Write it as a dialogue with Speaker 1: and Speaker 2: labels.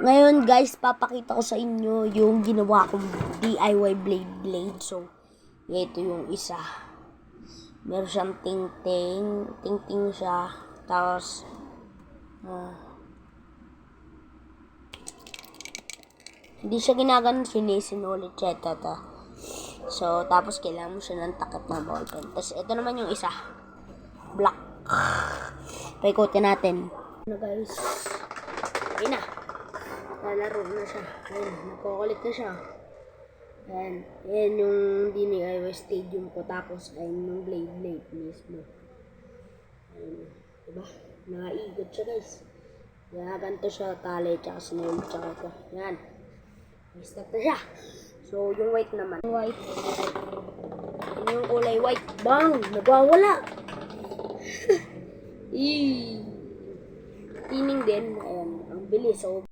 Speaker 1: Ngayon guys, papakita ko sa inyo yung ginawa kong DIY blade. So, ito yung isa. Meron siyang ting-ting siya. Tapos, hindi siya ginaganon, sinisinulit siya. Ito. So, tapos kailangan mo siya ng takip na ballpen. Tapos, ito naman yung isa. Black. Paikotin natin. Ano guys? Ayun na. Lalaro na siya. Ayun, nakukulit na siya. Ayan. Ayan yung DIY stadium ko. Tapos, ayun yung blade mismo. Ayun. Diba? Nakaigot siya guys. Ganito siya. Tali, tsaka sinulit, tsaka ito. Ayan. May start na siya. So, yung white naman. White. Yung kulay white. Bang! Nagwawala! Tining din. Ayan. Ang bilis. So,